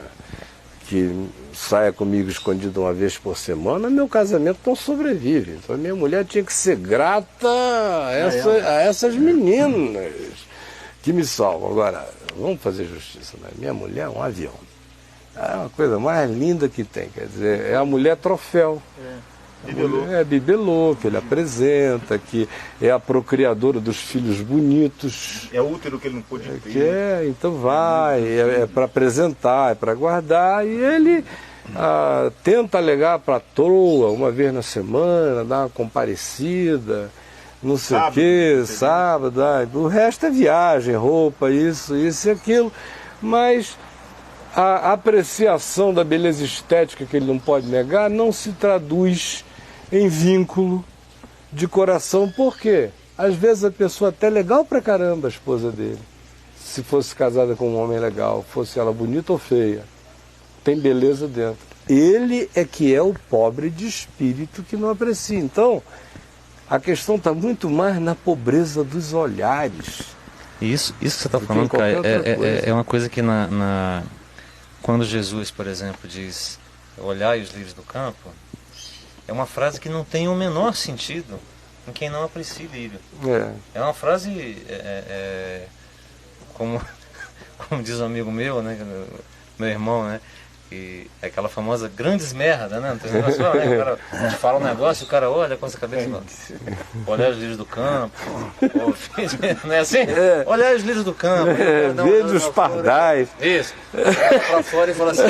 que saia comigo escondida uma vez por semana, meu casamento não sobrevive. Então minha mulher tinha que ser grata a essas meninas que me salvam. Agora, vamos fazer justiça, né? Minha mulher é um avião. É uma coisa mais linda que tem, quer dizer, é a mulher troféu. É bibelô, que ele apresenta, que é a procriadora dos filhos bonitos. É útero que ele não pôde ter. Então vai, é para apresentar, é para guardar, e ele tenta alegar para a toa uma vez na semana, dar uma comparecida, não sei o quê, sábado, o resto é viagem, roupa, isso e aquilo, mas a apreciação da beleza estética que ele não pode negar não se traduz em vínculo de coração. Por quê? Às vezes a pessoa até legal pra caramba, a esposa dele, se fosse casada com um homem legal, fosse ela bonita ou feia, tem beleza dentro. Ele é que é o pobre de espírito que não aprecia. Então, A questão está muito mais na pobreza dos olhares. Isso que você está falando, Caio, é uma coisa que quando Jesus, por exemplo, diz olhai os lírios do campo, é uma frase que não tem o menor sentido em quem não aprecia lírio. É uma frase, como diz um amigo meu, né, meu irmão, né, e aquela famosa grandes merda, né? Não tem negócio, né? O cara te fala um negócio, o cara olha com essa cabeça e fala, olhar os lírios do campo, não é assim? Olhar os lírios do campo, veja os pardais. Isso, pra fora e fala assim,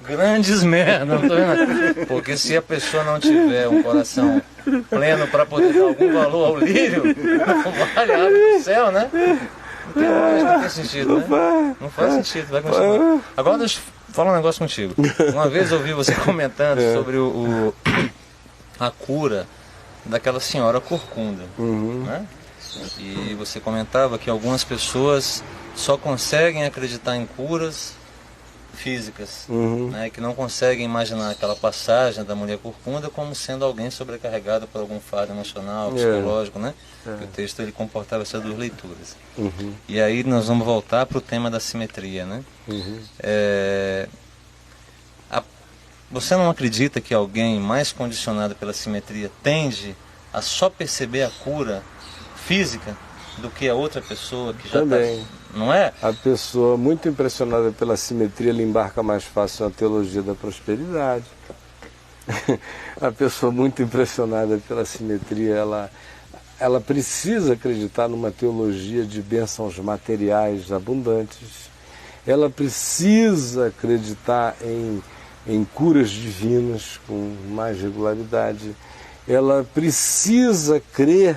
grandes merda, não tô vendo? Porque se a pessoa não tiver um coração pleno para poder dar algum valor ao lírio, não vale a ave do céu, né? Não tem sentido, né? Não faz sentido, vai continuar. Agora deixa eu falar um negócio contigo. Uma vez eu ouvi você comentando sobre a cura daquela senhora corcunda, né? E você comentava que algumas pessoas só conseguem acreditar em curas físicas, né, que não conseguem imaginar aquela passagem da mulher corcunda como sendo alguém sobrecarregado por algum fardo emocional, psicológico, né? Que o texto ele comportava essas duas leituras. E aí nós vamos voltar para o tema da simetria, né? Você não acredita que alguém mais condicionado pela simetria tende a só perceber a cura física do que a outra pessoa que já também está... Não é? A pessoa muito impressionada pela simetria, ela embarca mais fácil na teologia da prosperidade. A pessoa muito impressionada pela simetria, ela precisa acreditar numa teologia de bênçãos materiais abundantes. Ela precisa acreditar em curas divinas com mais regularidade. Ela precisa crer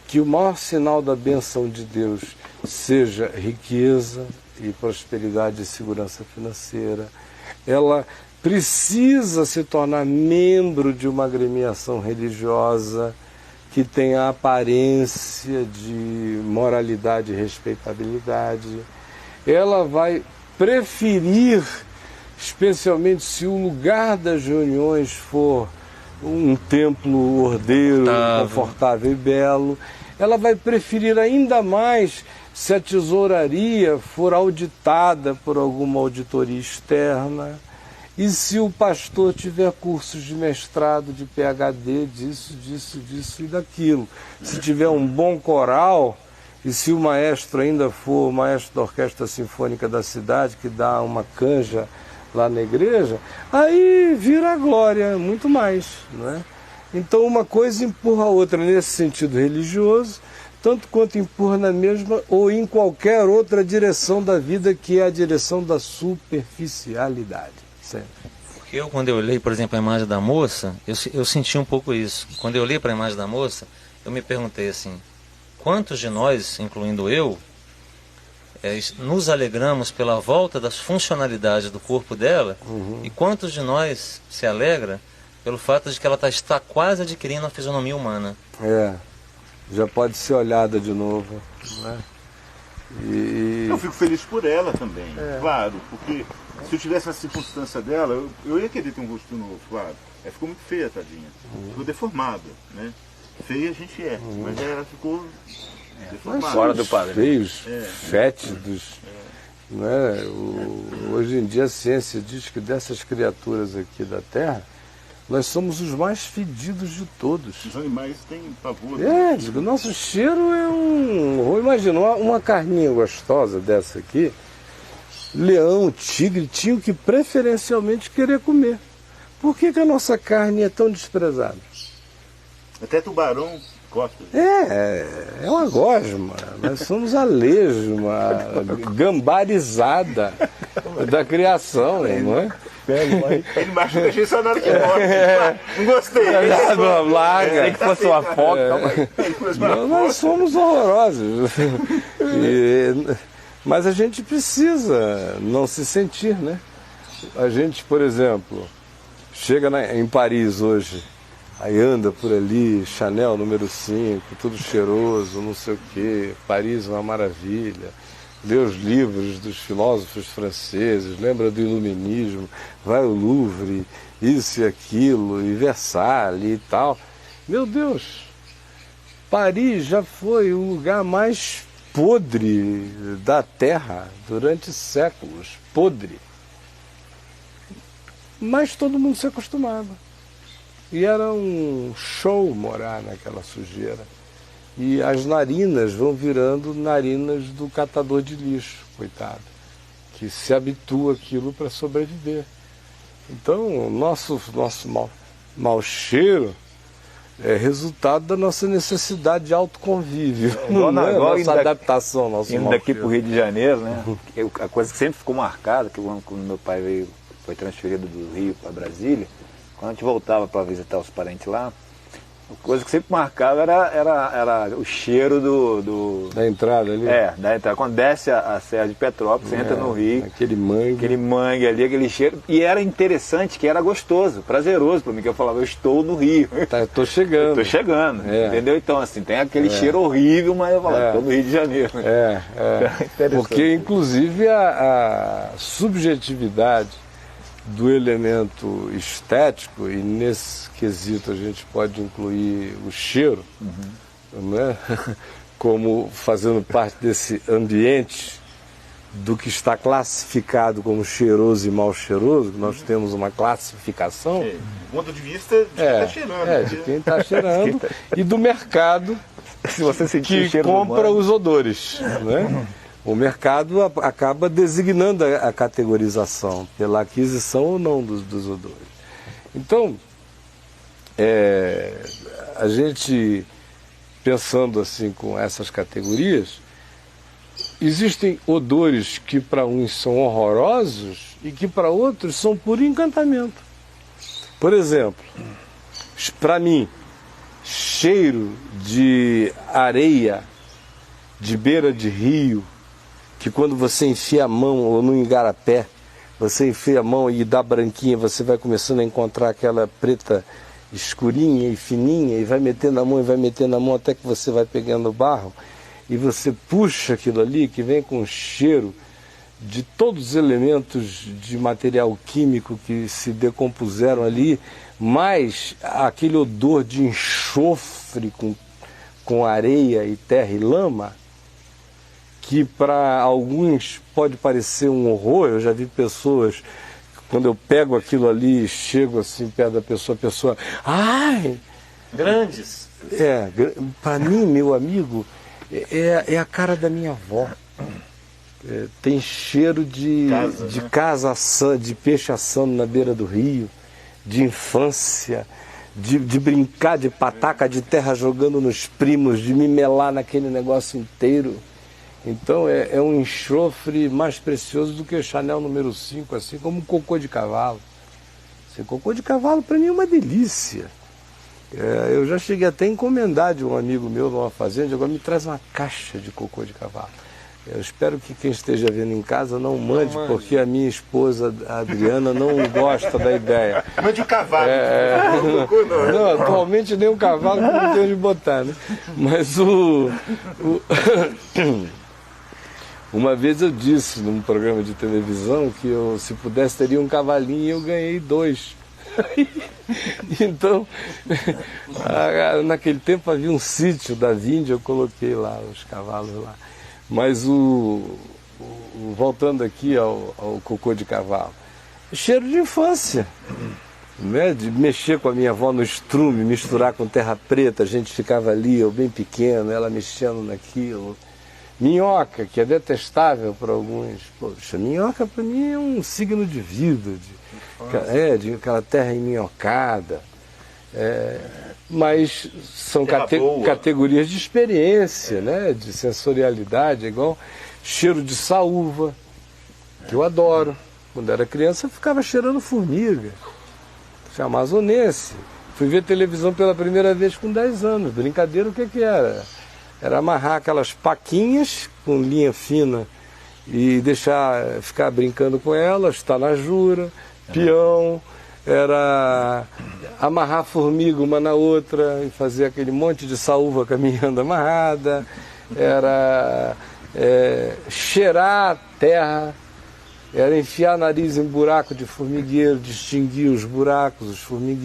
que o maior sinal da bênção de Deus seja riqueza e prosperidade e segurança financeira. Ela precisa se tornar membro de uma agremiação religiosa que tenha a aparência de moralidade e respeitabilidade. Ela vai preferir, especialmente se o lugar das reuniões for um templo ordeiro, confortável e belo, ela vai preferir ainda mais se a tesouraria for auditada por alguma auditoria externa e se o pastor tiver cursos de mestrado, de PhD, disso e daquilo. Se tiver um bom coral e se o maestro ainda for o maestro da orquestra sinfônica da cidade, que dá uma canja lá na igreja, aí vira a glória, muito mais, não é? Então uma coisa empurra a outra nesse sentido religioso, tanto quanto empurra na mesma ou em qualquer outra direção da vida, que é a direção da superficialidade. Sempre. Porque quando eu olhei, por exemplo, a imagem da moça, eu senti um pouco isso. Quando eu olhei para a imagem da moça, eu me perguntei assim, quantos de nós, incluindo eu, nos alegramos pela volta das funcionalidades do corpo dela, e quantos de nós se alegra pelo fato de que ela está quase adquirindo a fisionomia humana? Já pode ser olhada de novo, né? Eu fico feliz por ela também, claro, porque se eu tivesse a circunstância dela, eu ia querer ter um rosto novo, claro. Ela ficou muito feia, tadinha. Ficou deformada, né? Feia a gente mas ela ficou deformada. Fora do padrão. Feios, fétidos. Né? Hoje em dia a ciência diz que dessas criaturas aqui da Terra, nós somos os mais fedidos de todos. Os animais têm pavor. O nosso cheiro é um... Imagina, uma carninha gostosa dessa aqui, leão, tigre, tinham que preferencialmente querer comer. Por que a nossa carne é tão desprezada? Até tubarão gosta. É uma gosma. Nós somos a lesma gambarizada da criação, não é? Ele machuca a gente só na hora que morre. Não gostei. Larga. Tem que fosse uma foca. Nós somos horrorosos. Mas a gente precisa não se sentir, né? A gente, por exemplo, chega em Paris hoje, aí anda por ali, Chanel número 5, tudo cheiroso, não sei o quê, Paris é uma maravilha. Lê os livros dos filósofos franceses, lembra do iluminismo, vai ao Louvre, isso e aquilo, e Versalhes e tal. Meu Deus, Paris já foi o lugar mais podre da Terra durante séculos, podre. Mas todo mundo se acostumava. E era um show morar naquela sujeira. E as narinas vão virando narinas do catador de lixo, coitado, que se habitua àquilo para sobreviver. Então, o nosso mau cheiro é resultado da nossa necessidade de autoconvívio, nossa adaptação, nosso indo daqui para o Rio de Janeiro, né? A coisa que sempre ficou marcada, que quando meu pai foi transferido do Rio para Brasília, quando a gente voltava para visitar os parentes lá, a coisa que sempre marcava era o cheiro da entrada ali. Da entrada. Quando desce a Serra de Petrópolis, você entra no Rio. Aquele mangue ali, aquele cheiro. E era interessante, que era gostoso, prazeroso para mim, que eu falava, eu estou no Rio. Estou chegando. Estou chegando, entendeu? Então, assim, tem aquele cheiro horrível, mas eu falava, estou no Rio de Janeiro. Porque, inclusive, a subjetividade do elemento estético, e nesse quesito a gente pode incluir o cheiro, né? Como fazendo parte desse ambiente do que está classificado como cheiroso e mal cheiroso, nós temos uma classificação. Do ponto de vista de quem está cheirando. De quem está cheirando e do mercado se você sentir que compra os odores, né? O mercado acaba designando a categorização pela aquisição ou não dos odores. Então, a gente, pensando assim com essas categorias, existem odores que para uns são horrorosos e que para outros são puro encantamento. Por exemplo, para mim, cheiro de areia, de beira de rio, que quando você enfia a mão, ou no igarapé, você enfia a mão e dá branquinha, você vai começando a encontrar aquela preta escurinha e fininha, e vai metendo a mão, e vai metendo a mão, até que você vai pegando o barro, e você puxa aquilo ali, que vem com cheiro de todos os elementos de material químico que se decompuseram ali, mais aquele odor de enxofre com areia e terra e lama, que para alguns pode parecer um horror. Eu já vi pessoas, quando eu pego aquilo ali e chego assim perto da pessoa, a pessoa, ai! Grandes. Para mim, meu amigo, é a cara da minha avó. Tem cheiro de casa assando, de peixe assando na beira do rio, de infância, de brincar de pataca de terra jogando nos primos, de me melar naquele negócio inteiro. Então é um enxofre mais precioso do que o Chanel número 5, assim como o cocô de cavalo. Cocô de cavalo para mim é uma delícia. Eu já cheguei até a encomendar de um amigo meu numa fazenda, agora me traz uma caixa de cocô de cavalo. Eu espero que quem esteja vendo em casa não mande, porque a minha esposa, a Adriana, não gosta da ideia. Mande o cavalo. Não, atualmente nem o cavalo que não tem onde botar, né? Mas uma vez eu disse num programa de televisão que eu, se pudesse, teria um cavalinho, e eu ganhei 2. Então, naquele tempo havia um sítio da Víndia, eu coloquei lá os cavalos lá. Mas voltando aqui ao cocô de cavalo, cheiro de infância, né? De mexer com a minha avó no estrume, misturar com terra preta, a gente ficava ali, eu bem pequeno, ela mexendo naquilo. Minhoca, que é detestável para alguns. Poxa, minhoca para mim é um signo de vida, de aquela terra enminhocada. Mas são categorias de experiência, né? De sensorialidade, igual cheiro de saúva, que eu adoro. Quando era criança eu ficava cheirando formiga. Sou amazonense. Fui ver televisão pela primeira vez com 10 anos. Brincadeira, o que era? Era amarrar aquelas paquinhas com linha fina e ficar brincando com elas, tanajura, peão, era amarrar formiga uma na outra e fazer aquele monte de saúva caminhando amarrada, era cheirar a terra, era enfiar nariz em buraco de formigueiro, distinguir os buracos, os formigueiros.